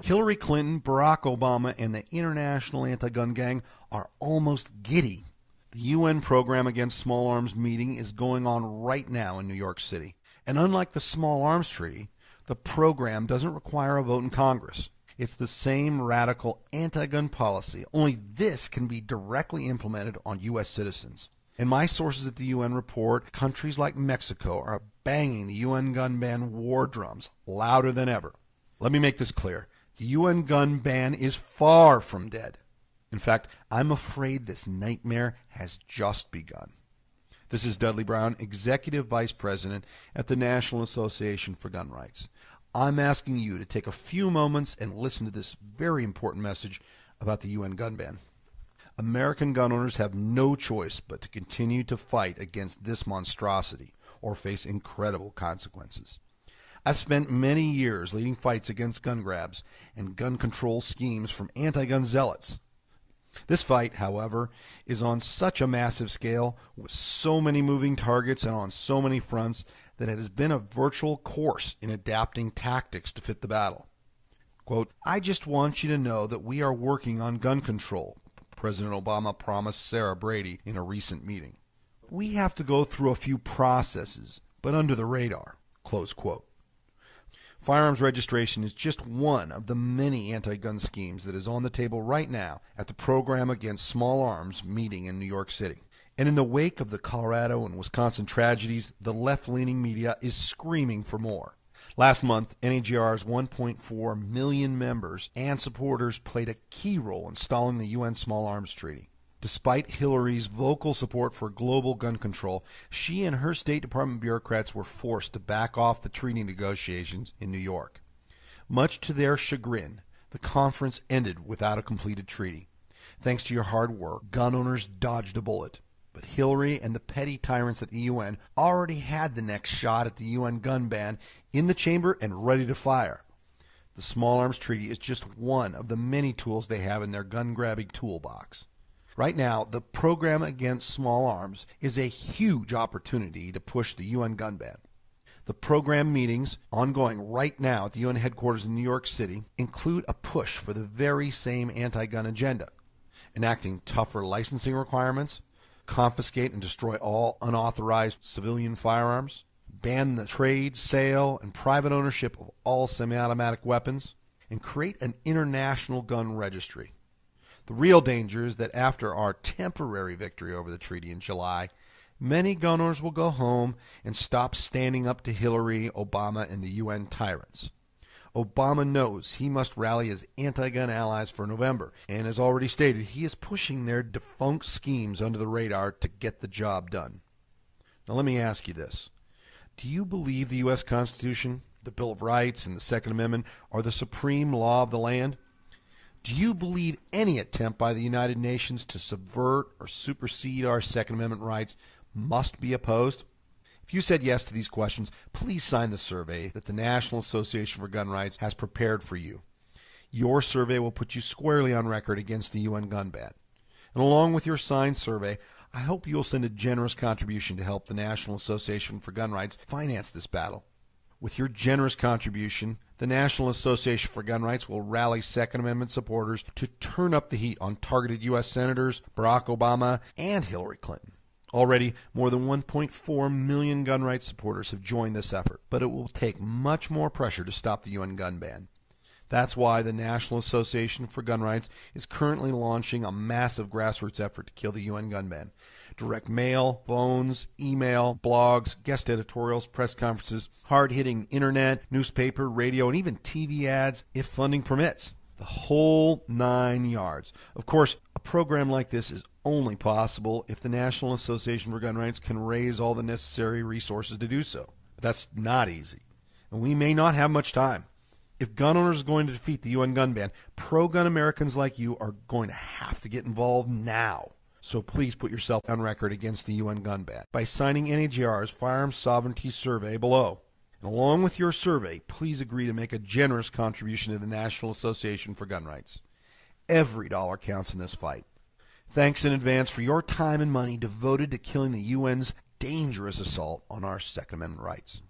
Hillary Clinton, Barack Obama, and the International Anti-Gun Gang are almost giddy. The UN program against small arms meeting is going on right now in New York City. And unlike the Small Arms Treaty, the program doesn't require a vote in Congress. It's the same radical anti-gun policy, only this can be directly implemented on U.S. citizens. And my sources at the UN report countries like Mexico are banging the UN gun ban war drums louder than ever. Let me make this clear. The UN gun ban is far from dead. In fact, I'm afraid this nightmare has just begun. This is Dudley Brown, Executive Vice President at the National Association for Gun Rights. I'm asking you to take a few moments and listen to this very important message about the UN gun ban. American gun owners have no choice but to continue to fight against this monstrosity or face incredible consequences. I've spent many years leading fights against gun grabs and gun control schemes from anti-gun zealots. This fight, however, is on such a massive scale, with so many moving targets and on so many fronts, that it has been a virtual course in adapting tactics to fit the battle. Quote, "I just want you to know that we are working on gun control," President Obama promised Sarah Brady in a recent meeting. "We have to go through a few processes, but under the radar," close quote. Firearms registration is just one of the many anti-gun schemes that is on the table right now at the Program Against Small Arms meeting in New York City. And in the wake of the Colorado and Wisconsin tragedies, the left-leaning media is screaming for more. Last month, NAGR's 1.4 million members and supporters played a key role in stalling the UN Small Arms Treaty. Despite Hillary's vocal support for global gun control, she and her State Department bureaucrats were forced to back off the treaty negotiations in New York. Much to their chagrin, the conference ended without a completed treaty. Thanks to your hard work, gun owners dodged a bullet. But Hillary and the petty tyrants at the UN already had the next shot at the UN gun ban in the chamber and ready to fire. The Small Arms Treaty is just one of the many tools they have in their gun-grabbing toolbox. Right now, the Program Against Small Arms is a huge opportunity to push the UN gun ban. The program meetings, ongoing right now at the UN headquarters in New York City, include a push for the very same anti-gun agenda, enacting tougher licensing requirements, confiscate and destroy all unauthorized civilian firearms, ban the trade, sale, and private ownership of all semi-automatic weapons, and create an international gun registry. The real danger is that after our temporary victory over the treaty in July, many gun owners will go home and stop standing up to Hillary, Obama, and the UN tyrants. Obama knows he must rally his anti-gun allies for November, and as already stated, he is pushing their defunct schemes under the radar to get the job done. Now let me ask you this. Do you believe the U.S. Constitution, the Bill of Rights, and the Second Amendment are the supreme law of the land? Do you believe any attempt by the United Nations to subvert or supersede our Second Amendment rights must be opposed? If you said yes to these questions, please sign the survey that the National Association for Gun Rights has prepared for you. Your survey will put you squarely on record against the UN gun ban. And along with your signed survey, I hope you'll send a generous contribution to help the National Association for Gun Rights finance this battle. With your generous contribution, the National Association for Gun Rights will rally Second Amendment supporters to turn up the heat on targeted U.S. Senators, Barack Obama, and Hillary Clinton. Already, more than 1.4 million gun rights supporters have joined this effort, but it will take much more pressure to stop the UN gun ban. That's why the National Association for Gun Rights is currently launching a massive grassroots effort to kill the UN gun ban. Direct mail, phones, email, blogs, guest editorials, press conferences, hard-hitting internet, newspaper, radio, and even TV ads if funding permits. The whole 9 yards. Of course, a program like this is only possible if the National Association for Gun Rights can raise all the necessary resources to do so. But that's not easy, and we may not have much time. If gun owners are going to defeat the UN gun ban, pro-gun Americans like you are going to have to get involved now. So please put yourself on record against the UN gun ban by signing NAGR's Firearms Sovereignty Survey below. And along with your survey, please agree to make a generous contribution to the National Association for Gun Rights. Every dollar counts in this fight. Thanks in advance for your time and money devoted to killing the UN's dangerous assault on our Second Amendment rights.